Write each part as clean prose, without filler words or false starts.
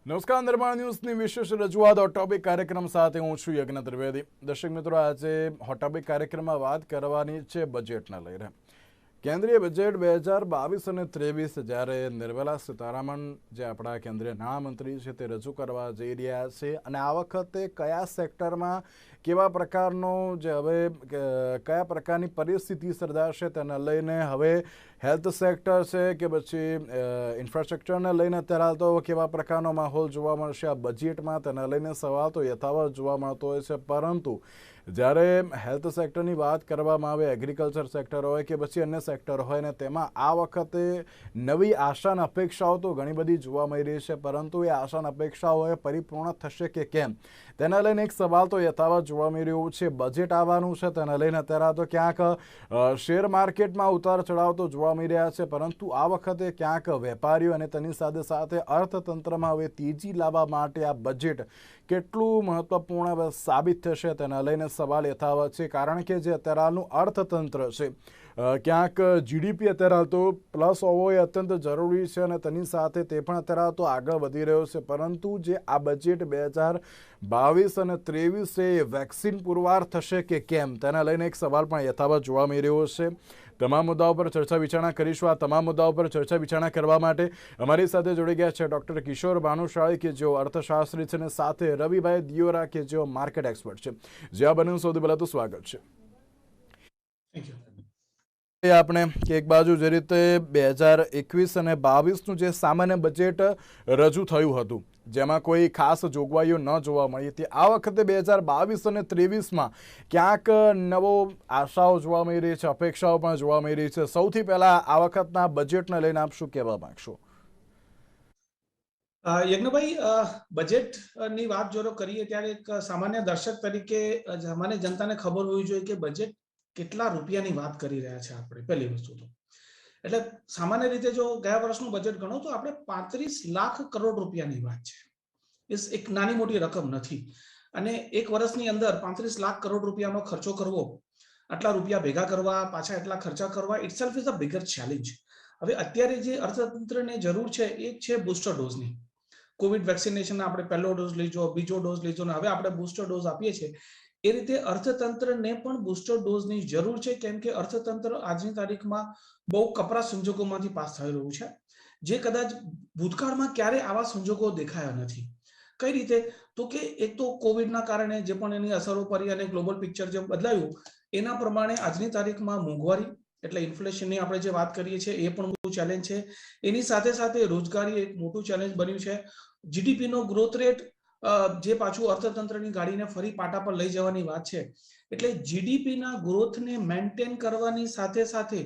નમસ્કાર નિર્માણ ન્યૂઝની વિશેષ રજૂઆત હોટ ટોપિક કાર્યક્રમ સાથે હું છું યજ્ઞ ત્રિવેદી. દર્શક મિત્રો, આજે હોટ ટોપિક કાર્યક્રમમાં વાત કરવાની છે બજેટને લઈને. કેન્દ્રીય બજેટ 2022 અને 23 જ્યારે નિર્મલા સીતારામન જે આપણા કેન્દ્રીય નાણામંત્રી છે તે રજૂ કરવા જઈ રહ્યા છે અને આ વખતે કયા સેક્ટરમાં કેવા પ્રકારનો જે હવે કયા પ્રકારની પરિસ્થિતિ સર્જાશે તેને લઈને હવે હેલ્થ સેક્ટર છે કે પછી ઇન્ફ્રાસ્ટ્રક્ચરને લઈને અત્યારે હાલ તો કેવા પ્રકારનો માહોલ જોવા મળશે આ બજેટમાં તેને લઈને સવાલ તો યથાવત જોવા મળતો હોય છે. પરંતુ જ્યારે હેલ્થ સેક્ટરની વાત કરવામાં આવે, એગ્રીકલ્ચર સેક્ટર હોય કે પછી અન્ય સેક્ટર હોય ને તેમાં આ વખતે નવી આશા અને અપેક્ષાઓ તો ઘણી બધી જોવા મળી રહી છે, પરંતુ એ આશા અને અપેક્ષાઓ એ પરિપૂર્ણ થશે કે કેમ તેના લઈને એક સવાલ તો યથાવત જોવા મળી રહ્યું છે. બજેટ આવવાનું છે તેને લઈને અત્યારે તો ક્યાંક શેર માર્કેટમાં ઉતાર ચઢાવ તો જોવા મળી રહ્યા છે, પરંતુ આ વખતે ક્યાંક વેપારીઓ અને તેની સાથે સાથે અર્થતંત્રમાં હવે તેજી લાવવા માટે આ બજેટ કેટલું મહત્વપૂર્ણ સાબિત થશે તેના લઈને સવાલ યથાવત છે. કારણ કે જે અત્યારે હાલનું અર્થતંત્ર છે ક્યાંક જીડીપી અત્યારે હાલ તો પ્લસ હોવો એ અત્યંત જરૂરી છે અને તેની સાથે તે પણ અત્યારે હાલ તો આગળ વધી રહ્યો છે. પરંતુ જે આ બજેટ 2022 અને 23 વેક્સિન પુરવાર થશે કે કેમ તેના લઈને એક સવાલ પણ યથાવત જોવા મળી રહ્યો છે. તમામ મુદ્દાઓ પર ચર્ચા વિચારણા કરીશું. આ તમામ મુદ્દાઓ પર ચર્ચા વિચારણા કરવા માટે અમારી સાથે જોડી ગયા છે ડોક્ટર કિશોર ભાનુશાળી કે જેઓ અર્થશાસ્ત્રી છે અને સાથે રવિભાઈ દિયોરા કે જેઓ માર્કેટ એક્સપર્ટ છે. જે આ બંને સૌથી પહેલા તો સ્વાગત છે. આપણે કે એક બાજુ જે રીતે 2021 અને 22નું જે સામાન્ય બજેટ રજૂ થયું હતું જેમાં કોઈ ખાસ જોગવાઈઓ ન જોવા મળી હતી, આ વખતે 2022 અને 23માં ક્યાંક નવો આશાઓ જોવા મળી રહી છે, અપેક્ષાઓ પણ જોવા મળી રહી છે. સૌથી પહેલા આ વખતના બજેટને લઈને આપ શું કહેવા માંગશો? યજ્ઞભાઈ, બજેટની વાત જો કરીએ ત્યારે એક સામાન્ય દર્શક તરીકે સામાન્ય જનતાને ખબર હોવી જોઈએ કે બજેટ કેટલા રૂપિયાની વાત કરી રહ્યા છે આપણે. પહેલી વસ્તુ તો એટલે સામાન્ય રીતે જો ગયા વર્ષનું બજેટ ગણો તો આપણે 35 લાખ કરોડ રૂપિયાની વાત છે. એ એક નાની મોટી રકમ નથી અને એક વર્ષની અંદર 35 લાખ કરોડ રૂપિયાનો ખર્ચો કરવો, આટલા રૂપિયા ભેગા કરવા, પાછા એટલા ખર્ચા કરવા, itself is a bigger challenge. હવે અત્યારે જે અર્થતંત્રને જરૂર છે એ છે બુસ્ટર ડોઝની. કોવિડ વેક્સિનેશન આપણે પહેલો ડોઝ લીધો, બીજો ડોઝ લીધો ને હવે આપણે બુસ્ટર ડોઝ આપીએ છીએ. એ રીતે અર્થતંત્રને પણ બુસ્ટર ડોઝની જરૂર છે, કેમ કે અર્થતંત્ર આજની તારીખમાં બહુ કપરા સંજોગોમાંથી પાસ થઈ રહ્યું છે, જે કદાચ ભૂતકાળમાં ક્યારે આવા સંજોગો દેખાયા નથી. કઈ રીતે? તો કે એક તો કોવિડના કારણે જે પણ એની અસરો પડી અને ગ્લોબલ પિક્ચર જે બદલાયું એના પ્રમાણે આજની તારીખમાં મોંઘવારી એટલે ઇન્ફ્લેશનની આપણે જે વાત કરીએ છીએ એ પણ મોટું ચેલેન્જ છે. એની સાથે સાથે રોજગારી એક મોટું ચેલેન્જ બન્યું છે. જીડીપીનો ગ્રોથ રેટ જે પાછું અર્થતંત્રની ગાડીને ફરી પાટા પર લઈ જવાની વાત છે. એટલે જીડીપીના ગ્રોથને મેન્ટેન કરવાની સાથે સાથે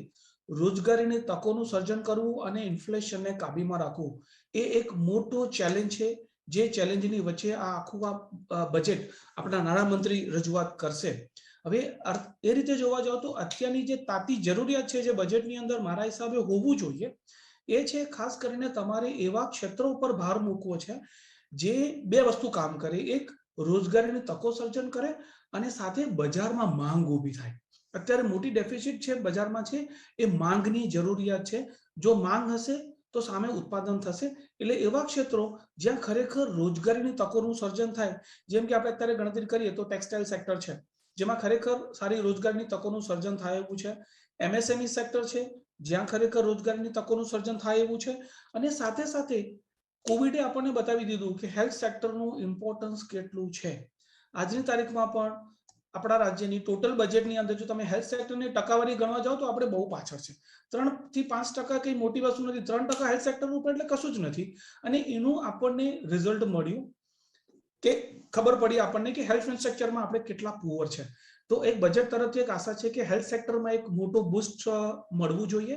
રોજગારીની તકોનું સર્જન કરવું અને ઇન્ફ્લેશનને કાબૂમાં રાખવું એ એક મોટો ચેલેન્જ છે. જે ચેલેન્જની વચ્ચે આ આખું બજેટ આપણા નાણામંત્રી રજૂઆત કરશે. હવે એ રીતે જોવા જાવ તો અત્યારની જે તાતી જરૂરિયાત છે જે બજેટની અંદર મારા હિસાબે હોવું જોઈએ એ છે ખાસ કરીને તમારે એવા ક્ષેત્રો ઉપર ભાર મૂકવો છે જે બે વસ્તુ કામ કરે. એક, રોજગારીની તકો સર્જન કરે અને સાથે બજારમાં માંગ ઊભી થાય. અત્યારે મોટી ડેફિસિટ છે બજારમાં છે એ માંગની જરૂરિયાત છે. જો માંગ હશે તો સામે ઉત્પાદન થશે. એટલે એવા ક્ષેત્રો જ્યાં ખરેખર રોજગારીની તકોનું સર્જન થાય, જેમ કે આપણે અત્યારે ગણતરી કરીએ તો ટેક્સટાઇલ સેક્ટર છે જેમાં ખરેખર સારી રોજગારીની તકોનું સર્જન થાય એવું છે. એમએસએમઈ સેક્ટર છે જ્યાં ખરેખર રોજગારીની તકોનું સર્જન થાય એવું છે. અને સાથે સાથે કોવિડે આપણને બતાવી દીધું કે હેલ્થ સેક્ટરનું ઇમ્પોર્ટન્સ કેટલું છે. આજની તારીખમાં પણ આપણા રાજ્યની ટોટલ બજેટની અંદર જો તમે હેલ્થ સેક્ટરની ટકાવારી ગણવા જાઓ તો આપણે બહુ પાછળ છે. 3 થી 5% કઈ મોટી વસ્તુ નથી. 3% હેલ્થ સેક્ટર ઉપર એટલે કશું જ નથી. અને એનું આપણને રિઝલ્ટ મળ્યું કે ખબર પડી આપણને કે હેલ્થ ઇન્ફ્રાસ્ટ્રક્ચરમાં આપણે કેટલા પુઅર છે. તો એક બજેટ તરફથી એક આશા છે કે હેલ્થ સેક્ટરમાં એક મોટો બૂસ્ટ મળવું જોઈએ.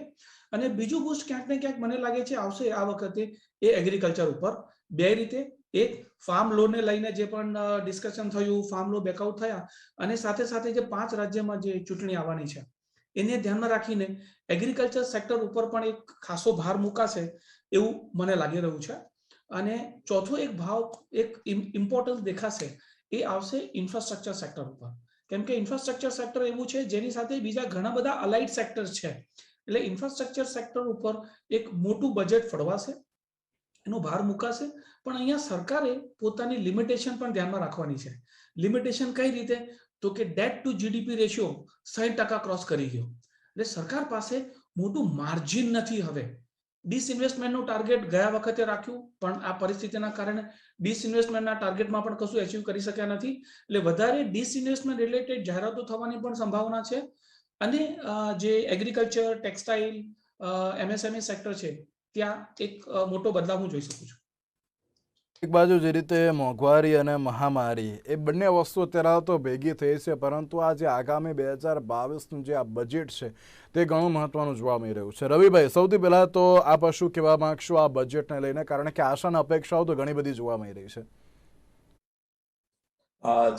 અને બીજું બૂસ્ટ ક્યાંક ને ક્યાંક મને લાગે છે આવશે આ વખતે એ એગ્રીકલ્ચર ઉપર. બે રીતે, એક ફાર્મ લોનને લઈને જે પણ ડિસ્કશન થયું, ફાર્મ લો બેકઆઉટ થયા અને સાથે સાથે જે 5 રાજ્યમાં જે ચૂંટણી આવવાની છે એને ધ્યાનમાં રાખીને એગ્રીકલ્ચર સેક્ટર ઉપર પણ એક ખાસો ભાર મુકાશે એવું મને લાગી રહ્યું છે. અને ચોથો એક ભાવ એક ઇમ્પોર્ટન્સ દેખાશે એ આવશે ઇન્ફ્રાસ્ટ્રક્ચર સેક્ટર ઉપર. કેમ કે ઇન્ફ્રાસ્ટ્રક્ચર સેક્ટર એવું છે જેની સાથે બીજા ઘણા બધા અલાઇડ સેક્ટર્સ છે. એટલે ઇન્ફ્રાસ્ટ્રક્ચર સેક્ટર ઉપર એક મોટું બજેટ ફળવાશે એનો ભાર મુકાશે, પણ અહીંયા સરકારે પોતાની લિમિટેશન પણ ધ્યાનમાં રાખવાની છે. લિમિટેશન કઈ રીતે? તો કે debt to GDP ratio 60% cross કરી ગયો, એટલે સરકાર પાસે મોટું માર્જિન નથી. હવે ડિસઇન્વેસ્ટમેન્ટનું ટાર્ગેટ ગયા વખતે રાખ્યું, પણ આ પરિસ્થિતિના કારણે ડિસઇન્વેસ્ટમેન્ટના ટાર્ગેટમાં પણ કશું એચીવ કરી શક્યા નથી, એટલે વધારે ડિસઇન્વેસ્ટમેન્ટ રિલેટેડ જાહેરાતો થવાની પણ સંભાવના છે. અને જે એગ્રીકલ્ચર, ટેક્સટાઇલ, એમએસએમઈ સેક્ટર છે, ત્યાં એક મોટો બદલાવ હું જોઈ શકું છું. એક બાજુ જે રીતે મોંઘવારી અને મહામારી એ બંને વસ્તુઓ અત્યારે તો ભેગી થઈ છે, પરંતુ આ જે આગામી 2022નું જે આ બજેટ છે તે ઘણું મહત્વનું જોવા મળી રહ્યું છે. રવિભાઈ, સૌથી પહેલા તો આપ શું કહેવા માંગશો આ બજેટને લઈને, કારણ કે આશા અને અપેક્ષાઓ તો ઘણી બધી જોવા મળી રહી છે.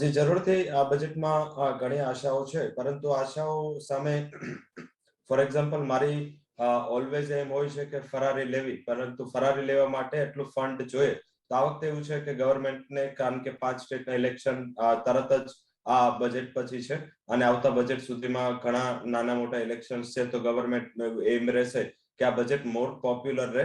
જે જરૂરથી આ બજેટમાં ઘણી આશાઓ છે, પરંતુ આશાઓ સામે ફોર એક્ઝામ્પલ મારી ઓલવેઝ એમ હોય છે કે ફરારી લેવી, પરંતુ ફરારી લેવા માટે એટલું ફંડ જોઈએ. તો આ વખતે એવું છે કે ગવર્મેન્ટને, કારણ કે 5 સ્ટેટના ઇલેક્શન તરત જ આ બજેટ પછી છે અને આવતા બજેટ સુધીમાં ઘણા નાના મોટા ઇલેક્શન છે, તો ગવર્મેન્ટ એમ રહેશે કે આ બજેટ મોર પોપ્યુલર રહે.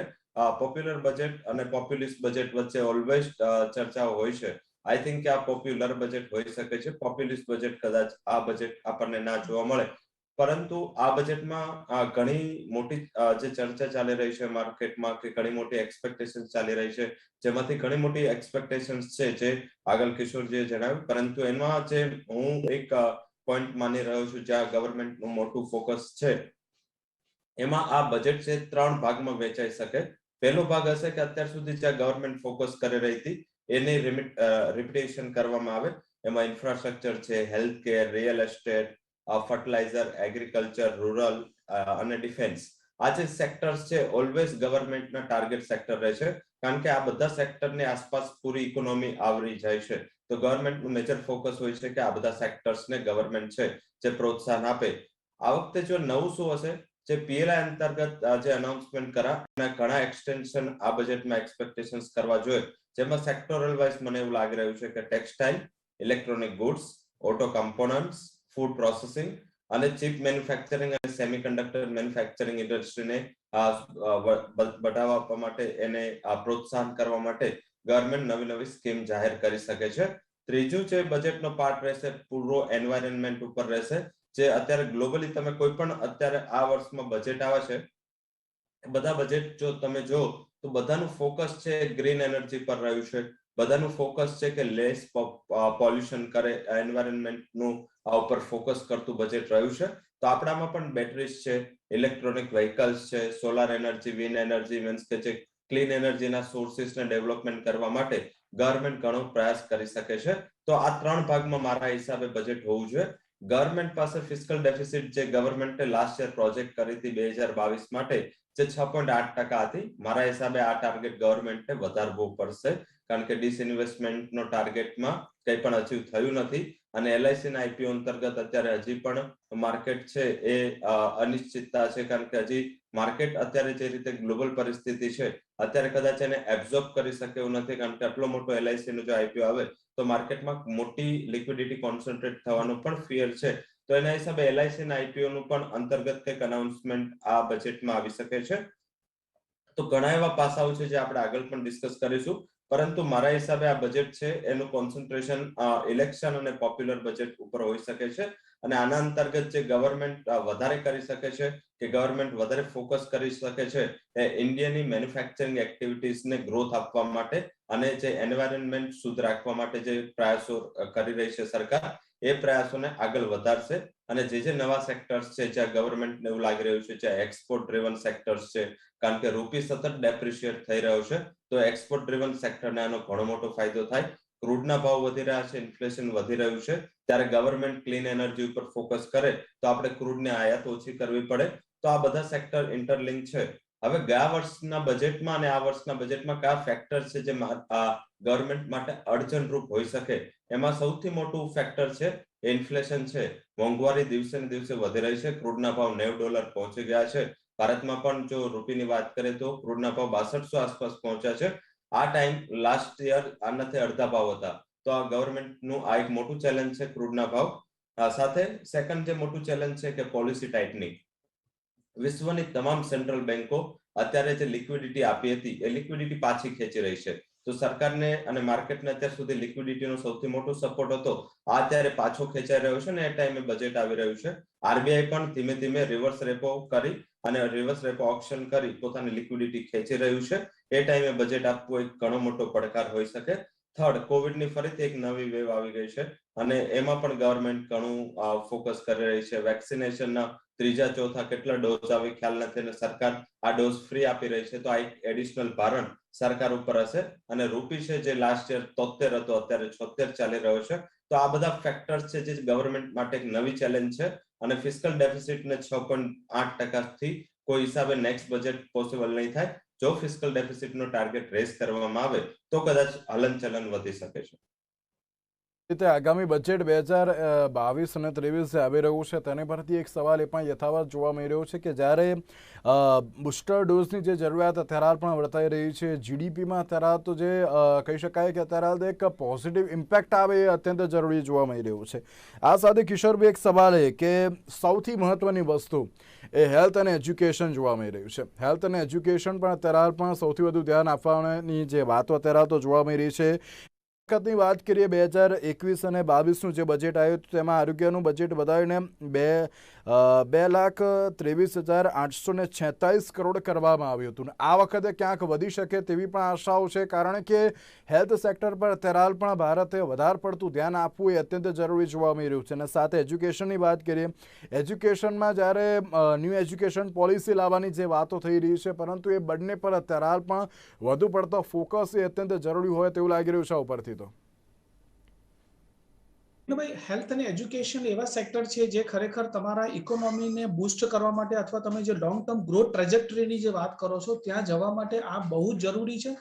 પોપ્યુલર બજેટ અને પોપ્યુલિસ્ટ બજેટ વચ્ચે ઓલવેઝ ચર્ચાઓ હોય છે. આઈ થિંક કે આ પોપ્યુલર બજેટ હોઈ શકે છે. પોપ્યુલિસ્ટ બજેટ કદાચ આ બજેટ આપણને ના જોવા મળે, પરંતુ આ બજેટમાં ઘણી મોટી જે ચર્ચા ચાલી રહી છે માર્કેટમાં, કે ઘણી મોટી એક્સપેક્ટેશન ચાલી રહી છે, જેમાંથી ઘણી મોટી એક્સપેક્ટેશન્સ છે જે આગળ કિશોરજીએ જણાવ્યું, પરંતુ એમાં જે હું એક પોઈન્ટ માની રહ્યો છું જ્યાં ગવર્મેન્ટનું મોટું ફોકસ છે, એમાં આ બજેટ છે 3 ભાગમાં વહેંચાઈ શકે. પહેલો ભાગ હશે કે અત્યાર સુધી જ્યાં ગવર્મેન્ટ ફોકસ કરી રહી હતી એની રિપીટેશન કરવામાં આવે. એમાં ઇન્ફ્રાસ્ટ્રક્ચર છે, health care, real estate, fertiliser, agriculture, rural અને ડિફેન્સ. આ જે સેક્ટર્સ છે ઓલવેઝ ગવર્મેન્ટના ટાર્ગેટ સેક્ટર રહે છે, કારણ કે આ બધા સેક્ટરની આસપાસ પૂરી ઇકોનોમી આવરી જાય છે. તો ગવર્મેન્ટનું મેજર ફોકસ હોય છે કે આ બધા સેક્ટર્સને ગવર્મેન્ટ છે જે પ્રોત્સાહન આપે. આ વખતે જો નવું શું હશે, જે પીએલઆઈ અંતર્ગત જે અનાઉન્સમેન્ટ કરા અને ઘણા એક્સટેન્શન આ બજેટમાં એક્સપેક્ટેશન્સ કરવા જોઈએ, જેમાં સેક્ટોરલ વાઇઝ મને એવું લાગી રહ્યું છે કે textile, electronic goods, auto components, food processing અને ચીપ મેન્યુફેક્ચરિંગ અને સેમિકન્ડક્ટર મેન્યુફેક્ચરિંગ ઇન્ડસ્ટ્રીને બઢાવવા આપવા માટે, એને પ્રોત્સાહન કરવા માટે ગવર્મેન્ટ નવી નવી સ્કીમ જાહેર કરી શકે છે. ત્રીજું જે બજેટનો પાર્ટ રહેશે પૂરો એન્વાયરમેન્ટ ઉપર રહેશે, જે અત્યારે ગ્લોબલી તમે કોઈ પણ અત્યારે આ વર્ષમાં બજેટ આવે છે, બધા બજેટ જો તમે જો તો બધાનું ફોકસ છે ગ્રીન એનર્જી પર રહ્યું છે. બધાનું ફોકસ છે કે લેસ પોલ્યુશન કરે, એન્વાયરમેન્ટનું આ ઉપર ફોકસ કરતું બજેટ રહ્યું છે. તો આપણામાં પણ બેટરીઝ છે, ઇલેક્ટ્રોનિક વ્હીકલ્સ છે, solar energy, wind energy, means કે જે ક્લીન એનર્જીના સોર્સિસને ડેવલપમેન્ટ કરવા માટે ગવર્મેન્ટ ઘણો પ્રયાસ કરી શકે છે. તો આ 3 ભાગમાં મારા હિસાબે બજેટ હોવું જોઈએ. ગવર્મેન્ટ પાસે ફિસ્કલ ડેફિસિટ જે ગવર્મેન્ટે લાસ્ટ યર પ્રોજેક્ટ કરી હતી 2022 માટે, જે 6.8% હતી, મારા હિસાબે આ ટાર્ગેટ ગવર્મેન્ટે વધારવો પડશે, કારણ કે ડિસઇન્વેસ્ટમેન્ટનો ટાર્ગેટમાં કંઈ પણ અચીવ થયું નથી અને એલઆઈસીના આઈપીઓ અંતર્ગત અત્યારે હજી પણ માર્કેટ છે એ અનિશ્ચિતતા છે, કારણ કે હજી માર્કેટ અત્યારે જે રીતે ગ્લોબલ પરિસ્થિતિ છે અત્યારે કદાચ એને એબ્ઝોર્બ કરી શકે એવું નથી, કારણ કે આટલો મોટો એલઆઈસી નો જો આઈપીઓ આવે તો માર્કેટમાં મોટી લિક્વિડિટી કોન્સન્ટ્રેટ થવાનો પણ ફિયર છે. તો એના હિસાબે એલઆઈસી ના આઈપીઓ નું પણ અંતર્ગત કંઈક અનાઉન્સમેન્ટ આ બજેટમાં આવી શકે છે. તો ઘણા એવા પાસાઓ છે જે આપણે આગળ પણ ડિસ્કસ કરીશું, પરંતુ મારા હિસાબે આ બજેટ છે એનું કોન્સન્ટ્રેશન ઇલેક્શન અને પોપ્યુલર બજેટ ઉપર હોઈ શકે છે. અને આના અંતર્ગત જે ગવર્મેન્ટ વધારે કરી શકે છે, કે ગવર્મેન્ટ વધારે ફોકસ કરી શકે છે, એ ઇન્ડિયાની મેન્યુફેક્ચરિંગ એક્ટિવિટીઝને ગ્રોથ આપવા માટે અને જે એન્વાયરમેન્ટ શુદ્ધ રાખવા માટે જે પ્રયાસો કરી રહી છે સરકાર, એ પ્રયાસોને આગળ વધારશે. અને જે નવા સેક્ટર્સ છે જ્યાં ગવર્મેન્ટને એવું લાગી રહ્યું છે, જ્યાં એક્સપોર્ટ ડ્રિવન સેક્ટર્સ છે, કારણ કે રૂપી સતત ડેપ્રિશિએટ થઈ રહ્યો છે, તો એક્સપોર્ટ ડ્રિવન સેક્ટરને આનો ઘણો મોટો ફાયદો થાય. ક્રૂડના ભાવ વધી રહ્યા છે, ઇન્ફ્લેશન વધી રહ્યું છે, ત્યારે ગવર્મેન્ટ ક્લીન એનર્જી ઉપર ફોકસ કરે તો આપણે ક્રૂડની આયાત ઓછી કરવી પડે. તો આ બધા સેક્ટર ઇન્ટરલિંક છે. હવે ગયા વર્ષના બજેટમાં અને આ વર્ષના બજેટમાં કયા ફેક્ટર છે જે ગવર્મેન્ટ માટે અડચણરૂપ હોઈ શકે, એમાં સૌથી મોટું ફેક્ટર છે ઇન્ફ્લેશન છે. મોંઘવારી દિવસે ને દિવસે વધી રહી છે. ક્રૂડના ભાવ $90 પહોંચી ગયા છે. ભારતમાં પણ જો રૂપીની વાત કરીએ તો ક્રૂડના ભાવ 6200 આસપાસ પહોંચ્યા છે. આ ટાઈમ લાસ્ટ યર આનાથી અડધા ભાવ હતા. તો આ ગવર્મેન્ટનું આ એક મોટું ચેલેન્જ છે ક્રૂડના ભાવ સાથે. સેકન્ડ જે મોટું ચેલેન્જ છે કે પોલિસી ટાઇટનિંગ. વિશ્વની તમામ સેન્ટ્રલ બેન્કો અત્યારે જે લિક્વિડિટી આપી હતી એ લિક્વિડિટી પાછી ખેંચી રહી છે. તો સરકારને અને માર્કેટને અત્યાર સુધી લિક્વિડિટીનો સૌથી મોટો સપોર્ટ હતો, આ અત્યારે પાછો ખેંચાઈ રહ્યો છે ને એ ટાઈમે બજેટ આવી રહ્યું છે. આરબીઆઈ પણ ધીમે ધીમે રિવર્સ રેપો કરી અને રિવર્સ રેપો ઓપ્શન કરી પોતાની લિક્વિડિટી ખેંચી રહ્યું છે. એ ટાઈમે બજેટ આપવું એક ઘણો મોટો પડકાર હોઈ શકે. થર્ડ, કોવિડની ફરીથી એક નવી વેવ આવી ગઈ છે અને એમાં પણ ગવર્મેન્ટ ઘણું ફોકસ કરી રહી છે. વેક્સિનેશનના ત્રીજા ચોથા કેટલા ડોઝ આવી ખ્યાલ નથી અને સરકાર આ ડોઝ ફ્રી આપી રહી છે. તો આ એક એડિશનલ ભારણ સરકાર ઉપર હશે. અને રૂપી છે જે લાસ્ટ યર 73 હતો, અત્યારે 76 ચાલી રહ્યો છે. તો આ બધા ફેક્ટર્સ છે જે ગવર્મેન્ટ માટે એક નવી ચેલેન્જ છે અને ફિસ્કલ ડેફિસિટને 6.8% થી કોઈ હિસાબે નેક્સ્ટ બજેટ પોસિબલ નહીં થાય. જો ફિસ્કલ ડેફિસિટનો ટાર્ગેટ રેઝ કરવામાં આવે તો કદાચ હલનચલન વધી શકે છે. રીતે આગામી બજેટ 2022 અને 23 આવી રહ્યું છે તેની પરથી એક સવાલ એ પણ યથાવત જોવા મળી રહ્યો છે કે જ્યારે બુસ્ટર ડોઝની જે જરૂરિયાત અત્યારે પણ વર્તાઈ રહી છે, જીડીપીમાં અત્યારે તો જે કહી શકાય કે અત્યારે એક પોઝિટિવ ઇમ્પેક્ટ આવે એ અત્યંત જરૂરી જોવા મળી રહ્યું છે. આ સાથે કિશોરભાઈ એક સવાલ એ કે સૌથી મહત્વની વસ્તુ એ હેલ્થ અને એજ્યુકેશન જોવા મળી રહ્યું છે. હેલ્થ અને એજ્યુકેશન પણ અત્યારે પણ સૌથી વધુ ધ્યાન આપવાની જે વાતો અત્યારે તો જોવા મળી રહી છે. વખતની વાત કરીએ 2021 અને 22નું જે બજેટ આવ્યું હતું તેમાં આરોગ્યનું બજેટ વધારીને 2,23,846 કરોડ કરવામાં આવ્યું હતું. આ વખતે ક્યાંક વધી શકે તેવી પણ આશાઓ છે, કારણ કે હેલ્થ સેક્ટર પર અત્યારે પણ ભારતે વધારે પડતું ધ્યાન આપવું એ અત્યંત જરૂરી જોવા મળી રહ્યું છે. અને સાથે એજ્યુકેશનની વાત કરીએ, એજ્યુકેશનમાં જ્યારે ન્યૂ એજ્યુકેશન પોલિસી લાવવાની જે વાતો થઈ રહી છે, પરંતુ એ બંને પર અત્યારે પણ વધુ પડતો ફોકસ એ અત્યંત જરૂરી હોય તેવું લાગી રહ્યું છે ઉપરથી. તો ભાઈ, હેલ્થ અને એજ્યુકેશન એવા સેક્ટર છે જે ખરેખર તમારા ઇકોનોમીને બૂસ્ટ કરવા માટે અથવા તમે જે લોંગ ટર્મ ગ્રોથ ટ્રેજેક્ટરીની જે વાત કરો છો ત્યાં જવા માટે આ બહુ જ જરૂરી છે.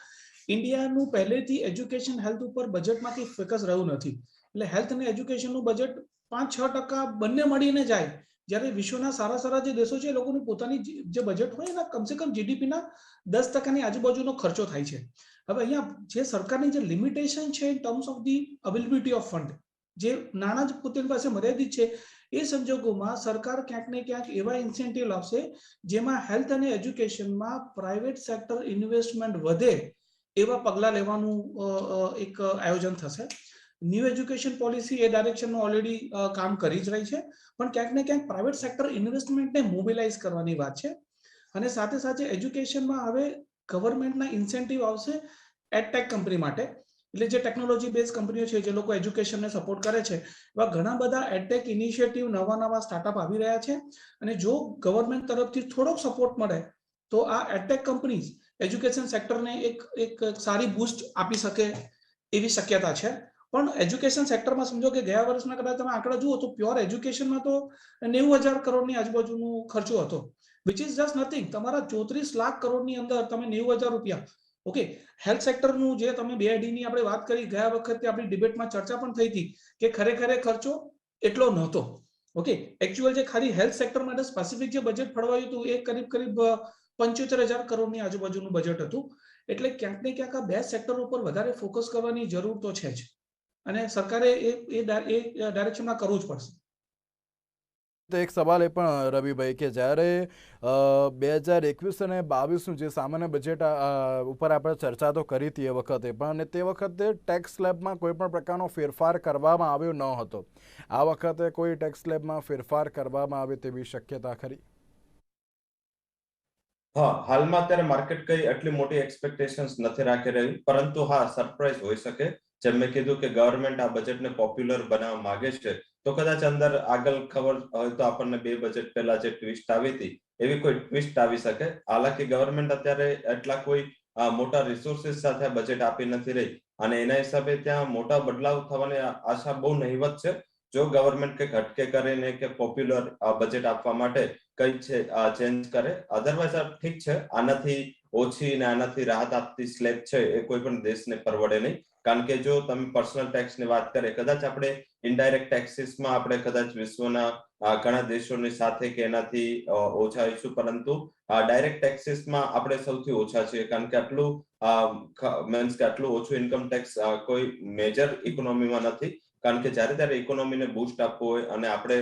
ઇન્ડિયાનું પહેલેથી એજ્યુકેશન હેલ્થ ઉપર બજેટમાંથી ફોકસ રહ્યું નથી. એટલે હેલ્થ અને એજ્યુકેશનનું બજેટ 5-6% બંને મળીને જાય. જ્યારે વિશ્વના સારા સારા જે દેશો છે એ લોકોની પોતાની જે બજેટ હોય એના કમસે કમ જીડીપીના 10%ની આજુબાજુનો ખર્ચો થાય છે. હવે અહીંયા જે સરકારની જે લિમિટેશન છે in terms of the availability of fund, જે નાણાં જ પોતાની પાસે મર્યાદિત છે, એ સંજોગોમાં સરકાર ક્યાંક ને ક્યાંક એવા ઇન્સેન્ટિવ લાવશે જેમાં હેલ્થ અને એજ્યુકેશનમાં પ્રાઇવેટ સેક્ટર ઇન્વેસ્ટમેન્ટ વધે એવા પગલાં લેવાનું એક આયોજન થશે. ન્યૂ એજ્યુકેશન પોલિસી એ ડાયરેક્શનમાં ઓલરેડી કામ કરી જ રહી છે, પણ ક્યાંક ને ક્યાંક પ્રાઇવેટ સેક્ટર ઇન્વેસ્ટમેન્ટને મોબિલાઇઝ કરવાની વાત છે. અને સાથે સાથે એજ્યુકેશનમાં હવે ગવર્મેન્ટના ઇન્સેન્ટિવ આવશે એડટેક કંપની માટે. એટલે જે ટેકનોલોજી બેઝ કંપનીઓ છે જે લોકો એજ્યુકેશનને સપોર્ટ કરે છે, એવા ઘણા બધા એડટેક ઇનિશિયેટિવ નવા સ્ટાર્ટઅપ આવી રહ્યા છે. અને જો ગવર્મેન્ટ તરફથી થોડોક સપોર્ટ મળે તો આ એડટેક કંપનીઝ એજ્યુકેશન સેક્ટરને એક સારી બૂસ્ટ આપી શકે એવી શક્યતા છે. પણ એજ્યુકેશન સેક્ટરમાં સમજો કે ગયા વર્ષના કદાચ તમે આંકડા જુઓ તો પ્યોર એજ્યુકેશનમાં તો 90,000 કરોડની આજુબાજુનો ખર્ચો હતો, વિચ ઇઝ જસ્ટ નથિંગ. તમારા 34 લાખ કરોડની અંદર તમે 90,000 રૂપિયા, ઓકે. હેલ્થ સેક્ટરનું જે તમે 2D ની આપણે વાત કરી, ગયા વખતે આપણી ડિબેટમાં ચર્ચા પણ થઈ હતી કે ખરેખર ખર્ચો એટલો નહોતો, ઓકે. એકચ્યુઅલ જે ખાલી હેલ્થ સેક્ટર માટે સ્પેસિફિક જે બજેટ ફળવાયું હતું એ કરીબ 75,000 કરોડની આજુબાજુનું બજેટ હતું. એટલે ક્યાંક ને ક્યાંક આ બે સેક્ટર ઉપર વધારે ફોકસ કરવાની જરૂર તો છે જ, અને સરકારે એ ડાયરેક્શનમાં કરવું જ પડશે. તો એક સવાલ એ પણ રવિભાઈ કે જ્યારે 2021 અને 22નું જે સામાન્ય બજેટ ઉપર આપણે ચર્ચા તો કરી હતી એ વખતે પણ, અને તે વખતે ટેક્સ સ્લેબમાં કોઈ પણ પ્રકારનો ફેરફાર કરવામાં આવ્યો ન હતો. આ વખતે કોઈ ટેક્સ સ્લેબમાં ફેરફાર કરવામાં આવે તેવી શક્યતા ખરી? હા, હાલમાં અત્યારે માર્કેટ કઈ એટલી મોટી એક્સપેક્ટેશન્સ નથી રાખી રહી, પરંતુ હા, સરપ્રાઈઝ હોઈ શકે. જેમ મેં કીધું કે ગવર્મેન્ટ આ બજેટને પોપ્યુલર બનાવવા માંગે છે, તો કદાચ અંદર આગળ ખબર હોય તો આપણને 2 બજેટ પહેલા જે ટ્વિસ્ટ આવી હતી એવી કોઈ ટ્વિસ્ટ આવી શકે. હાલાકી ગવર્મેન્ટ અત્યારે એટલા કોઈ મોટા રિસોર્સિસ સાથે બજેટ આપી નથી રહી અને એના હિસાબે ત્યાં મોટા બદલાવ થવાની આશા બહુ નહીવત છે. જો ગવર્મેન્ટ કંઈક હટકે કરીને કે પોપ્યુલર બજેટ આપવા માટે કંઈક ચેન્જ કરે, અધરવાઇઝ ઠીક છે. આનાથી ઓછી અને આનાથી રાહત આપતી સ્લેબ છે એ કોઈ પણ દેશને પરવડે નહીં. કારણ કે જો તમે પર્સનલ ટેક્સની વાત કરીએ, કદાચ આપણે ઇનડાયરેક્ટ ટેક્સીસમાં આપણે કદાચ વિશ્વના ઘણા દેશોની સાથે કે એનાથી ઓછા હોઈશું, પરંતુ ડાયરેક્ટ ટેક્સીસમાં આપણે સૌથી ઓછા છીએ. કારણ કે આટલું ઓછું ઇન્કમ ટેક્સ કોઈ મેજર ઇકોનોમીમાં નથી. કારણ કે જ્યારે ત્યારે ઇકોનોમીને બૂસ્ટ આપવું હોય અને આપણે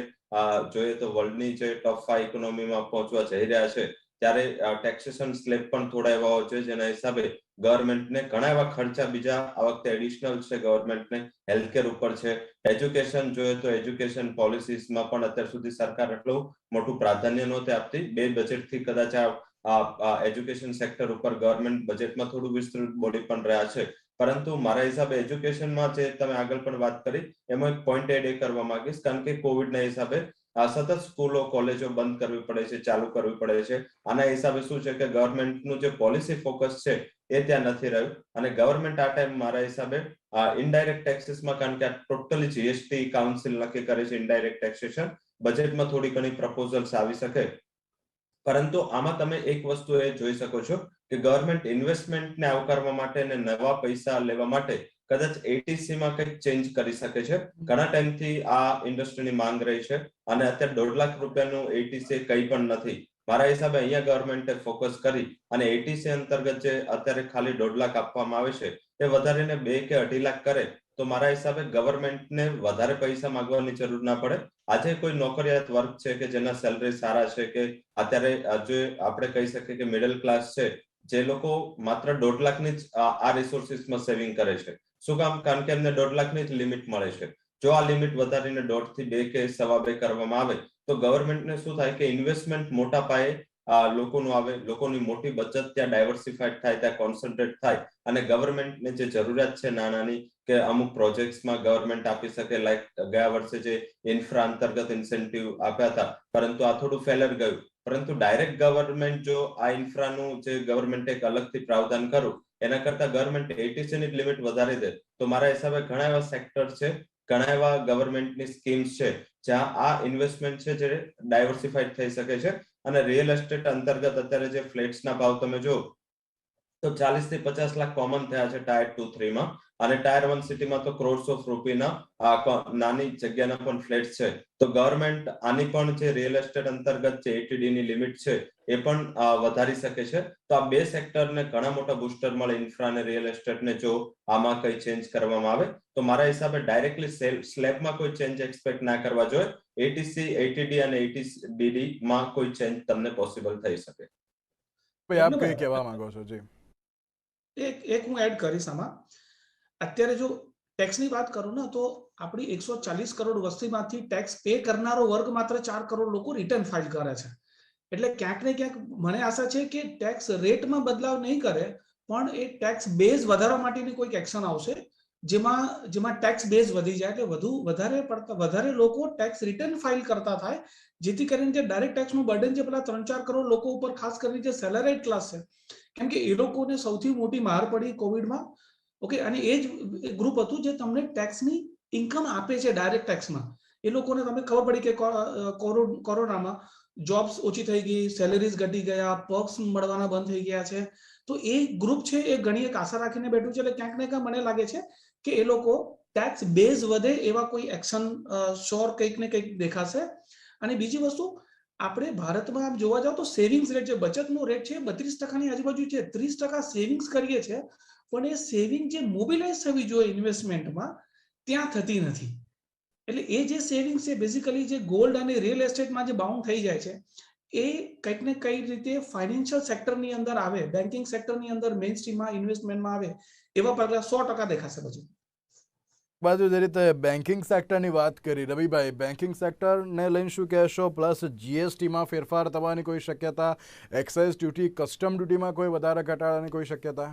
જોઈએ તો વર્લ્ડની જે ટોપ 5 ઇકોનોમીમાં પહોંચવા જઈ રહ્યા છે, ત્યારે ટેક્સેશન સ્લેબ પણ થોડા એવા હોવા જોઈએ જેના હિસાબે ગવર્મેન્ટને ઘણા એવા ખર્ચા બીજા આ વખતે એડિશનલ છે ગવર્મેન્ટને હેલ્થકેર ઉપર છે. એજ્યુકેશન જોઈએ તો એજ્યુકેશન પોલિસીસમાં પણ અત્યાર સુધી સરકાર એટલું મોટું પ્રાધાન્ય નહોતી આપતી. 2 બજેટથી કદાચ આ એજ્યુકેશન સેક્ટર ઉપર ગવર્મેન્ટ બજેટમાં થોડું વિસ્તૃત બોલી પણ રહ્યા છે. પરંતુ મારા હિસાબે એજ્યુકેશનમાં જે તમે આગળ પણ વાત કરી એમાં એક પોઈન્ટ એડ કરવા માંગીશ, કારણ કે કોવિડના હિસાબે સતત સ્કૂલો કોલેજો બંધ કરવી પડે છે, ચાલુ કરવી પડે છે. આના હિસાબે શું છે કે ગવર્મેન્ટનું જે પોલિસી ફોકસ છે એ ત્યાં નથી રહ્યું અને ગવર્મેન્ટ આ ટાઈમ મારા હિસાબે ઇનડાયરેક્ટ ટેક્સીસમાં, કારણ કે આ ટોટલી જીએસટી કાઉન્સિલ નક્કી કરે છે ઇનડાયરેક્ટ ટેક્સેશન, બજેટમાં થોડી ઘણી પ્રપોઝલ્સ આવી શકે. પરંતુ આમાં તમે એક વસ્તુ એ જોઈ શકો છો કે ગવર્મેન્ટ ઇન્વેસ્ટમેન્ટને આવકારવા માટે અને નવા પૈસા લેવા માટે કદાચ એટીસી માં કંઈક ચેન્જ કરી શકે છે. ઘણા ટાઈમથી આ ઇન્ડસ્ટ્રીની માંગ રહી છે અને અત્યારે 1.5 લાખ રૂપિયાનું એટીસી કંઈ પણ નથી. મારા હિસાબે અહીંયા ગવર્મેન્ટે ફોકસ કરી અને એટીસી અંતર્ગત જે અત્યારે ખાલી 1.5 લાખ આપવામાં આવે છે તે વધારીને 2 કે 2.5 લાખ કરે તો મારા હિસાબે ગવર્મેન્ટને વધારે પૈસા માંગવાની જરૂર ના પડે. આજે કોઈ નોકરિયાત વર્ગ છે કે જેના સેલરી સારા છે કે અત્યારે જે આપણે કહી શકીએ કે મિડલ ક્લાસ છે, જે લોકો માત્ર 1.5 લાખની જ આ રિસોર્સિસમાં સેવિંગ કરે છે. શું કામ? કારણ કે એમને 1.5 લાખની જ લિમિટ મળે છે. જો આ લિમિટ વધારીને 1.5 થી 2 કે 2.25 કરવામાં આવે તો ગવર્મેન્ટને શું થાય કે ઇન્વેસ્ટમેન્ટ મોટા પાયે લોકોનું આવે, લોકોની મોટી બચત ત્યાં ડાયવર્સિફાઈડ થાય, ત્યાં કોન્સન્ટ્રેટ થાય અને ગવર્મેન્ટને જે જરૂરિયાત છે નાનાની કે અમુક પ્રોજેક્ટ્સમાં ગવર્મેન્ટ આપી શકે, લાઈક ગયા વર્ષે જે ઇન્ફ્રા અંતર્ગત ઇન્સેન્ટિવ આપ્યા હતા પરંતુ આ થોડું ફેલર ગયું. પરંતુ ડાયરેક્ટ ગવર્મેન્ટ જો આ ઇન્ફ્રાનું જે ગવર્મેન્ટ એક અલગથી પ્રાવધાન કરું એના કરતા ગવર્મેન્ટ એટીસી ની લિમિટ વધારી દે તો મારા હિસાબે ઘણા એવા સેક્ટર છે, ઘણા એવા ગવર્મેન્ટની સ્કીમ્સ છે જ્યાં આ ઇન્વેસ્ટમેન્ટ છે જે ડાયવર્સિફાઈડ થઈ શકે છે. અને રિયલ એસ્ટેટ અંતર્ગત અત્યારે જે ફ્લેટ્સના ભાવ તમે જો તો 40 થી 50 લાખ કોમન થયા છે ટાયર 2, 3 માં અને ટાયર 1 સિટીમાં તો ક્રોડ્સ ઓફ રૂપિયાના નાની જગ્યાના પણ ફ્લેટ છે. તો ગવર્મેન્ટ આની પણ જે રિયલ એસ્ટેટ અંતર્ગત જે એટીડી ની લિમિટ છે એ પણ વધારી શકે છે. તો આ બે સેક્ટરને ઘણા મોટા બૂસ્ટર મળે, ઇન્ફ્રા અને રિયલ એસ્ટેટને, જો આમાં કઈ ચેન્જ કરવામાં આવે તો મારા હિસાબે ડાયરેક્ટલી સ્લેબમાં કોઈ ચેન્જ એક્સપેક્ટ ના કરવા જોઈએ. એટીસી, એટીડી અને એટીડીડી માં કોઈ ચેન્જ તમને પોસિબલ થઈ શકે. ભાઈ આપ કઈ કહેવા માંગો છો? જી એક હું એડ કરીશ આમાં. અત્યારે જો ટેક્સની વાત કરું ને તો આપણી 140 કરોડ વસ્તીમાંથી ટેક્સ પે કરનારો વર્ગ માત્ર 4 કરોડ લોકો રિટર્ન ફાઇલ કરે છે. એટલે ક્યાંક ને ક્યાંક મને આશા છે કે ટેક્સ રેટમાં બદલાવ નહીં કરે પણ એ ટેક્સ બેઝ વધારવા માટેની કોઈક એક્શન આવશે જેમાં ટેક્સ બેઝ વધી જાય એટલે વધારે લોકો ટેક્સ રિટર્ન ફાઇલ કરતા થાય, જેથી કરીને જે ડાયરેક્ટ ટેક્સનું બર્ડન છે પેલા 3-4 કરોડ લોકો ઉપર, ખાસ કરીને જે સેલેરાઇડ ક્લાસ છે, કેમ કે એ લોકોને સૌથી મોટી માર પડી કોવિડમાં. ઓકે, અને એ જ ગ્રુપ હતું જે તમને ટેક્સની ઇન્કમ આપે છે ડાયરેક્ટ ટેક્સમાં. એ લોકોને તમને ખબર પડી કે કોરોનામાં જોબ્સ ઓછી થઈ ગઈ, સેલેરીઝ ઘટી ગયા, પર્ક્સ મળવાના બંધ થઈ ગયા છે. તો એ ગ્રુપ છે એ ઘણી એક આશા રાખીને બેઠું છે. એટલે ક્યાંક ને ક્યાંક મને લાગે છે કે એ લોકો ટેક્સ બેઝ વધે એવા કોઈ એક્શન શ્યોર કંઈક ને કંઈક દેખાશે. અને બીજી વસ્તુ, આપણે ભારતમાં આમ જોવા જાવ તો સેવિંગ્સ રેટ છે, બચતનો રેટ છે 32% આજુબાજુ છે. 30% સેવિંગ્સ કરીએ છીએ પણ એ સેવિંગ જે મોબિલાઇઝ થવી જોઈએ ઇન્વેસ્ટમેન્ટમાં ત્યાં થતી નથી. એટલે એ જે સેવિંગ્સ છે બેઝિકલી જે ગોલ્ડ અને રિયલ એસ્ટેટમાં જે બાઉન્ડ થઈ જાય છે એ કંઈક ને કઈ રીતે ફાઇનાન્શિયલ સેક્ટરની અંદર આવે, બેન્કિંગ સેક્ટરની અંદર મેઇન સ્ટ્રીમમાં ઇન્વેસ્ટમેન્ટમાં આવે એવા પગલા 100% દેખાશે. પછી બાજુ જે રીતે બેન્કિંગ સેક્ટરની વાત કરી રવિભાઈ, બેન્કિંગ સેક્ટરને લઈને શું કહેશો? પ્લસ જીએસટીમાં ફેરફાર થવાની કોઈ શક્યતા, એક્સાઇઝ ડ્યુટી, કસ્ટમ ડ્યુટીમાં કોઈ વધારે ઘટાડાની કોઈ શક્યતા?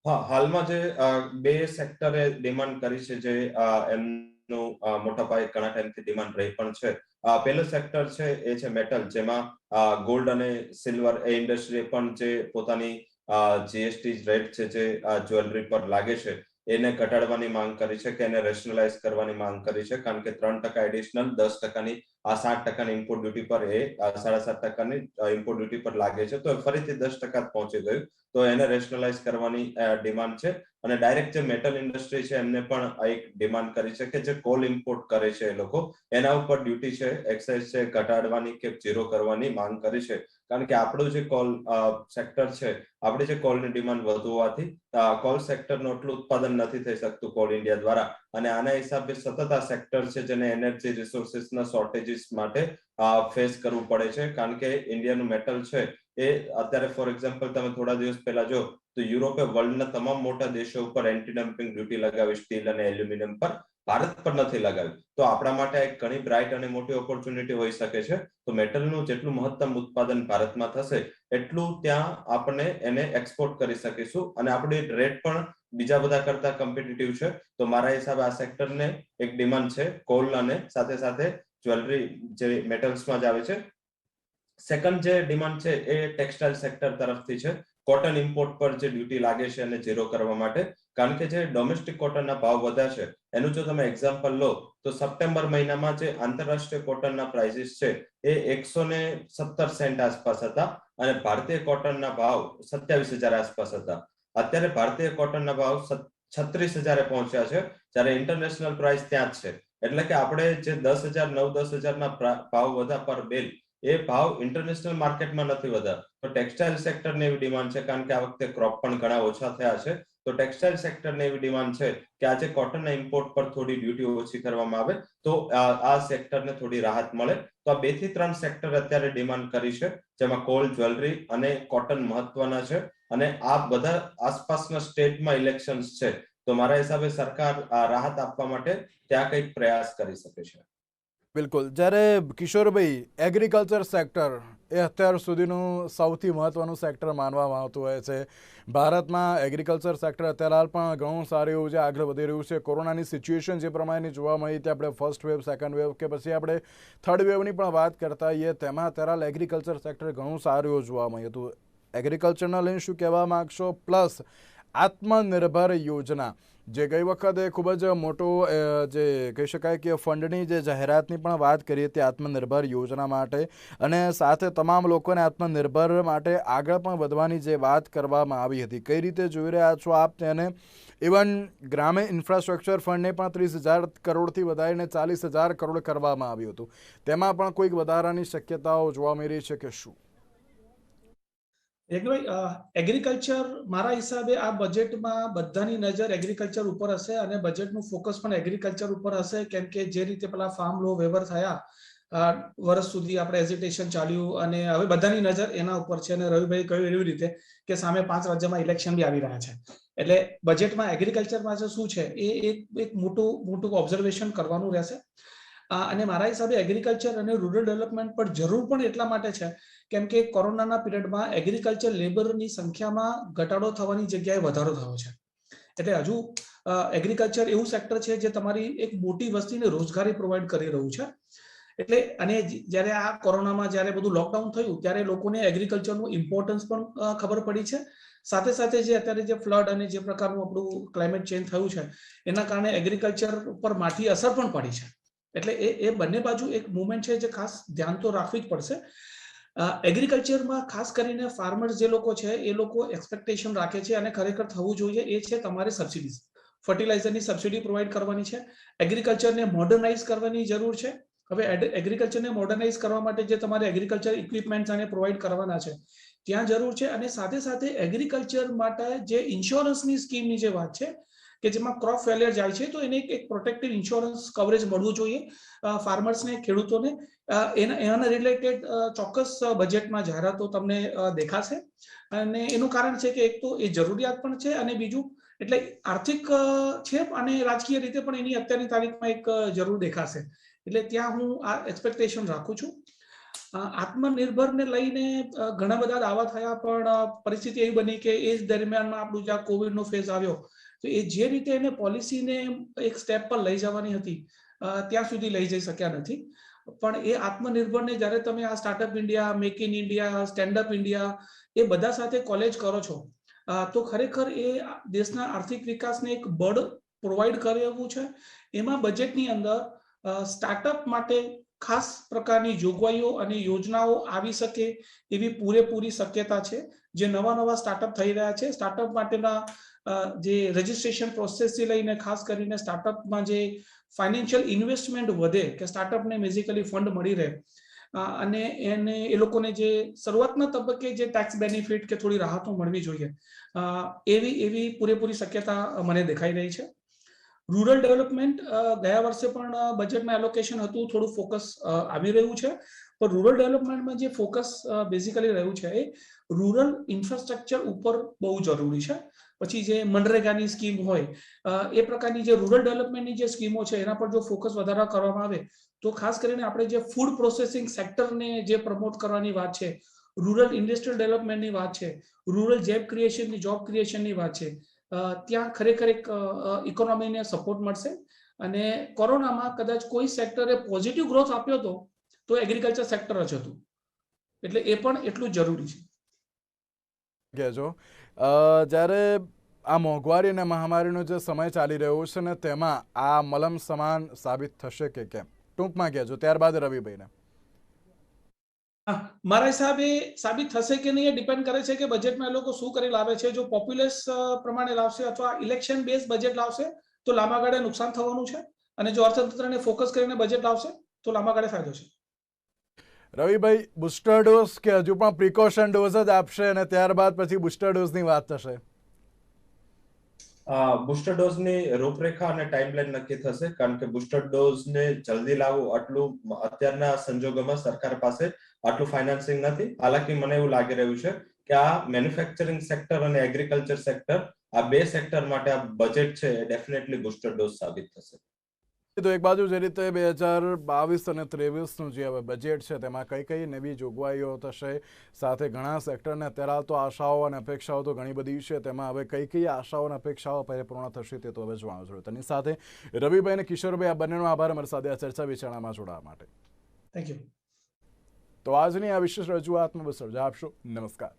હા, હાલમાં જે બે સેક્ટરે ડિમાન્ડ કરી છે, જે એમનું મોટા પાયે ઘણા ટાઈમથી ડિમાન્ડ રહી પણ છે. પહેલું સેક્ટર છે એ છે મેટલ, જેમાં ગોલ્ડ અને સિલ્વર એ ઇન્ડસ્ટ્રીએ પણ જે પોતાની જીએસટી રેટ છે જે જ્વેલરી પર લાગે છે એને ઘટાડવાની માંગ કરી છે કે એને રેશનલાઇઝ કરવાની માંગ કરી છે, કારણ કે 3% એડિશનલ 10%ની 7% ઇમ્પોર્ટ ડ્યુટી પર એ 7.5%ની ઇમ્પોર્ટ ડ્યુટી પર લાગે છે. તો ફરીથી 10% પહોંચી ગયું. તો એને રેશનલાઇઝ કરવાની ડિમાન્ડ છે. અને ડાયરેક્ટ જે મેટલ ઇન્ડસ્ટ્રી છે એમને પણ એક ડિમાન્ડ કરી છે કે જે કોલ ઇમ્પોર્ટ કરે છે એ લોકો એના ઉપર ડ્યુટી છે, એક્સાઇઝ છે ઘટાડવાની કે ઝીરો કરવાની માંગ કરી છે. કારણ કે આપણું જે કોલ સેક્ટર છે, આપણી જે કોલની ડિમાન્ડ વધુ હોવાથી કોલ સેક્ટરનું એટલું ઉત્પાદન નથી થઈ શકતું કોલ ઇન્ડિયા દ્વારા, અને આના હિસાબે સતત આ સેક્ટર છે જેને એનર્જી રિસોર્સિસના શોર્ટેજીસ માટે ફેસ કરવું પડે છે. કારણ કે ઇન્ડિયાનું મેટલ છે એ અત્યારે ફોર એક્ઝામ્પલ તમે થોડા દિવસ પહેલા જો તો યુરોપે વર્લ્ડના તમામ મોટા દેશો ઉપર એન્ટી ડમ્પિંગ ડ્યુટી લગાવી સ્ટીલ અને એલ્યુમિનિયમ પર, ભારત પર નથી લગાવી. તો આપણા માટે એક ઘણી બ્રાઇટ અને મોટી ઓપોર્ચ્યુનિટી હોઈ શકે છે. તો મેટલનું જેટલું મહત્તમ ઉત્પાદન ભારતમાં થશે એટલું ત્યાં આપણે એને એક્સપોર્ટ કરી શકીશું, અને આપણી રેટ પણ બીજા બધા કરતા કોમ્પિટિટિવ છે. તો મારા હિસાબે આ સેક્ટરને એક ડિમાન્ડ છે કોલ અને સાથે સાથે જ્વેલરી જે મેટલ્સમાં જ આવે છે. સેકન્ડ જે ડિમાન્ડ છે એ ટેક્સટાઇલ સેક્ટર તરફથી છે. કોટન ઇમ્પોર્ટ પર જે ડ્યુટી લાગે છે એને ઝીરો કરવા માટે, કારણ કે જે ડોમેસ્ટિક કોટનના ભાવ વધ્યા છે એનું જો તમે એક્ઝામ્પલ લો તો સપ્ટેમ્બર મહિનામાં જે આંતરરાષ્ટ્રીય કોટનના પ્રાઇસીસ છે એ 117 સેન્ટ આસપાસ હતા અને ભારતીય કોટનના ભાવ 27,000 આસપાસ હતા. અત્યારે ભારતીય કોટનના ભાવ 36,000 પહોંચ્યા છે, જ્યારે ઇન્ટરનેશનલ પ્રાઇસ ત્યાં જ છે. એટલે કે આપણે જે 10,000 9-10,000 ના ભાવ વધ્યા પર બેલ, એ ભાવ ઇન્ટરનેશનલ માર્કેટમાં નથી વધ્યા. તો ટેક્સટાઇલ સેક્ટરને એવી ડિમાન્ડ છે, કારણ કે આ વખતે ક્રોપ પણ ઘણા ઓછા થયા છે. તો ટેક્સટાઇલ સેક્ટરને એવી ડિમાન્ડ છે કે આજે કોટનના ઇમ્પોર્ટ પર થોડી ડ્યુટી ઓછી કરવામાં આવે તો આ સેક્ટરને થોડી રાહત મળે. તો આ 2 થી 3 સેક્ટર અત્યારે ડિમાન્ડ કરી છે, જેમાં કોલ, જ્વેલરી અને કોટન મહત્વના છે. અને આ બધા આસપાસના સ્ટેટમાં ઇલેક્શન્સ છે, તો મારા હિસાબે સરકાર રાહત આપવા માટે ત્યાં કંઈક પ્રયાસ કરી શકે છે. બિલકુલ. જ્યારે કિશોરભાઈ, એગ્રીકલ્ચર સેક્ટર એ અત્યાર સુધીનું સૌથી મહત્વનું સેક્ટર માનવામાં આવતું હોય છે. ભારતમાં એગ્રીકલ્ચર સેક્ટર અત્યારે હાલ પણ ઘણું સારું એવું છે, આગળ વધી રહ્યું છે. કોરોનાની સિચ્યુએશન જે પ્રમાણેની જોવા મળી હતી, આપણે ફર્સ્ટ વેવ, સેકન્ડ વેવ કે પછી આપણે થર્ડ વેવની પણ વાત કરતા હોઈએ, તેમાં અત્યારે હાલ એગ્રીકલ્ચર સેક્ટર ઘણું સારું એવું જોવા મળ્યું હતું. એગ્રીકલ્ચરના લઈને શું કહેવા માગશો? પ્લસ આત્મનિર્ભર યોજના જે ગઈ વખતે ખૂબ જ મોટો જે કહી શકાય કે ફંડની જે જાહેરાતની પણ વાત કરી હતી આત્મનિર્ભર યોજના માટે, અને સાથે તમામ લોકોને આત્મનિર્ભર માટે આગળ પણ વધવાની જે વાત કરવામાં આવી હતી. કઈ રીતે જોઈ રહ્યા છો આપ તેને? ઇવન ગ્રામ્ય ઇન્ફ્રાસ્ટ્રક્ચર ફંડને પણ 30,000 કરોડથી વધારીને 40,000 કરોડ કરવામાં આવ્યું હતું. તેમાં પણ કોઈક વધારાની શક્યતાઓ જોવા મળી રહી છે કે શું? એગ્રીકલ્ચર મારા હિસાબે આ બજેટમાં બધાની નજર એગ્રીકલ્ચર ઉપર હશે અને બજેટનું ફોકસ પણ એગ્રીકલ્ચર ઉપર હશે, કેમ કે જે રીતે પેલા ફાર્મ લો વેવર થયા વર્ષ સુધી આપણે હેઝિટેશન ચાલ્યું અને હવે બધાની નજર એના ઉપર છે. અને રવિભાઈ કહ્યું એવી રીતે કે સામે 5 રાજ્યમાં ઇલેક્શન બી આવી રહ્યા છે, એટલે બજેટમાં એગ્રીકલ્ચરમાં શું છે એ એક મોટું ઓબ્ઝર્વેશન કરવાનું રહેશે. અને મારા હિસાબે એગ્રીકલ્ચર અને રૂરલ ડેવલપમેન્ટ પર જરૂર પણ એટલા માટે છે કેમ કે કોરોનાના પીરિયડમાં એગ્રીકલ્ચર લેબરની સંખ્યામાં ઘટાડો થવાની જગ્યાએ વધારો થયો છે. એટલે હજુ એગ્રીકલ્ચર એવું સેક્ટર છે જે તમારી એક મોટી વસ્તીને રોજગારી પ્રોવાઈડ કરી રહ્યું છે. એટલે અને જ્યારે આ કોરોનામાં જ્યારે બધું લોકડાઉન થયું ત્યારે લોકોને એગ્રીકલ્ચરનું ઇમ્પોર્ટન્સ પણ ખબર પડી છે. સાથે સાથે જે અત્યારે જે ફ્લડ અને જે પ્રકારનું આપણું ક્લાઇમેટ ચેન્જ થયું છે એના કારણે એગ્રીકલ્ચર પર માઠી અસર પણ પડી છે. એટલે એ બંને બાજુ એક મુવમેન્ટ છે જે ખાસ ધ્યાન તો રાખવી જ પડશે. એગ્રીકલ્ચરમાં ખાસ કરીને ફાર્મર્સ જે લોકો છે એ લોકો એક્સપેક્ટેશન રાખે છે અને ખરેખર થવું જોઈએ એ છે તમારે સબસિડીઝ, ફર્ટિલાઇઝરની સબસિડી પ્રોવાઈડ કરવાની છે. એગ્રીકલ્ચરને મોડર્નાઇઝ કરવાની જરૂર છે. હવે એગ્રીકલ્ચરને મોડર્નાઇઝ કરવા માટે જે તમારે એગ્રીકલ્ચર ઇક્વિપમેન્ટ્સ આને પ્રોવાઈડ કરવાના છે ત્યાં જરૂર છે. અને સાથે સાથે એગ્રીકલ્ચર માટે જે ઇન્સ્યોરન્સની સ્કીમની જે વાત છે કે જેમાં ક્રોપ ફેલિયર જાય છે તો એને એક પ્રોટેક્ટિવ ઇન્સ્યોરન્સ કવરેજ મળવું જોઈએ ફાર્મર્સને, ખેડૂતોને. એના રિલેટેડ ચોક્કસ બજેટમાં જાહેરાતો તમને દેખાશે અને એનું કારણ છે કે એક તો એ જરૂરિયાત પણ છે અને બીજું એટલે આર્થિક છે અને રાજકીય રીતે પણ એની અત્યારની તારીખમાં એક જરૂર દેખાશે. એટલે ત્યાં હું આ એક્સપેક્ટેશન રાખું છું. આત્મનિર્ભરને લઈને ઘણા બધા દાવા થયા પણ પરિસ્થિતિ એવી બની કે એ જ દરમિયાનમાં આપણું જ્યાં કોવિડનો ફેઝ આવ્યો તો એ જે રીતે એને પોલિસીને એક સ્ટેપ પર લઈ જવાની હતી ત્યાં સુધી લઈ જઈ શક્યા નથી. પણ એ આત્મનિર્ભરને જ્યારે તમે આ startup India, make in India, standup India એ બધા સાથે કોલેજ કરો છો તો ખરેખર એ દેશના આર્થિક વિકાસને એક બળ પ્રોવાઈડ કરે એવું છે. એમાં બજેટની અંદર સ્ટાર્ટઅપ માટે ખાસ પ્રકારની જોગવાઈઓ અને યોજનાઓ આવી શકે એવી પૂરેપૂરી શક્યતા છે. જે નવા સ્ટાર્ટઅપ થઈ રહ્યા છે સ્ટાર્ટઅપ માટેના જે રજિસ્ટ્રેશન પ્રોસેસથી લઈને ખાસ કરીને સ્ટાર્ટઅપમાં જે ફાઇનાન્શિયલ ઇન્વેસ્ટમેન્ટ વધે કે સ્ટાર્ટઅપને બેઝિકલી ફંડ મળી રહે અને એને એ લોકોને જે શરૂઆતના તબક્કે જે ટેક્સ બેનિફિટ કે થોડી રાહતો મળવી જોઈએ એવી પૂરેપૂરી શક્યતા મને દેખાઈ રહી છે. રૂરલ ડેવલપમેન્ટ ગયા વર્ષે પણ બજેટમાં એલોકેશન હતું, થોડું ફોકસ આવી રહ્યું છે, પણ રૂરલ ડેવલપમેન્ટમાં જે ફોકસ બેઝિકલી રહ્યું છે એ રૂરલ ઇન્ફ્રાસ્ટ્રક્ચર ઉપર બહુ જરૂરી છે. પછી જે મનરેગાની સ્કીમ હોય એ પ્રકારની જે રૂરલ ડેવલપમેન્ટની જે સ્કીમો છે એના પર જો ફોકસ વધારા કરવામાં આવે તો ખાસ કરીને આપણે જે ફૂડ પ્રોસેસિંગ સેક્ટરને જે પ્રમોટ કરવાની વાત છે, રૂરલ ઇન્ડસ્ટ્રીયલ ડેવલપમેન્ટની વાત છે, રૂરલ જોબ ક્રિએશનની વાત છે, ત્યાં ખરેખર એક ઇકોનોમીને સપોર્ટ મળશે. અને કોરોનામાં કદાચ કોઈ સેક્ટરે પોઝિટિવ ગ્રોથ આપ્યો હતો તો એગ્રીકલ્ચર સેક્ટર જ હતું, એટલે એ પણ એટલું જ જરૂરી છે. કહેજો જ્યારે આ મોંઘવારી અને મહામારીનો જે સમય ચાલી રહ્યો છે ને તેમાં આ મલમ સમાન સાબિત થશે કે કેમ, ટૂંકમાં કહેજો, ત્યારબાદ રવિભાઈને. મારા હિસાબે સાબિત થશે કે નહીં એ ડિપેન્ડ કરે છે કે બજેટમાં એ લોકો શું કરી લાવે છે. જો પોપ્યુલસ પ્રમાણે લાવશે અથવા ઇલેક્શન બેઝ બજેટ લાવશે તો લાંબા ગાળે નુકસાન થવાનું છે, અને જો અર્થતંત્રને ફોકસ કરીને બજેટ લાવશે તો લાંબા ગાળે ફાયદો છે. રવિભાઈ, બુસ્ટર ડોઝ કે હજુ પણ પ્રિકોશન ડોઝ જ આપશે અને ત્યારબાદ પછી બુસ્ટર ડોઝની વાત થશે? બુસ્ટર ડોઝની રૂપરેખા અને ટાઈમલાઈન નક્કી થશે, કારણ કે બુસ્ટર ડોઝને જલ્દી લાવવું આટલું અત્યારના સંજોગોમાં સરકાર પાસે આટલું ફાઇનાન્સિંગ નથી. હાલાકી મને એવું લાગી રહ્યું છે કે આ મેન્યુફેક્ચરિંગ સેક્ટર અને એગ્રીકલ્ચર સેક્ટર, આ બે સેક્ટર માટે આ બજેટ છે એ ડેફિનેટલી બુસ્ટર ડોઝ સાબિત થશે. તો એક બાજુ જે રીતે 2022 અને 23નું જે હવે બજેટ છે તેમાં કઈ કઈ નવી જોગવાઈઓ થશે, સાથે ઘણા સેક્ટરને અત્યારે તો આશાઓ અને અપેક્ષાઓ તો ઘણી બધી છે, તેમાં હવે કઈ કઈ આશાઓ અને અપેક્ષાઓ પરિપૂર્ણ થશે તે તો હવે જોવાનું જોઈએ. તેની સાથે રવિભાઈ અને કિશોરભાઈ, આ બંનેનો આભાર અમારી સાથે આ ચર્ચા વિચારણામાં જોડાવા માટે. Thank you. તો આજની આ વિશેષ રજૂઆતમાં બસ રજા આપશો. નમસ્કાર.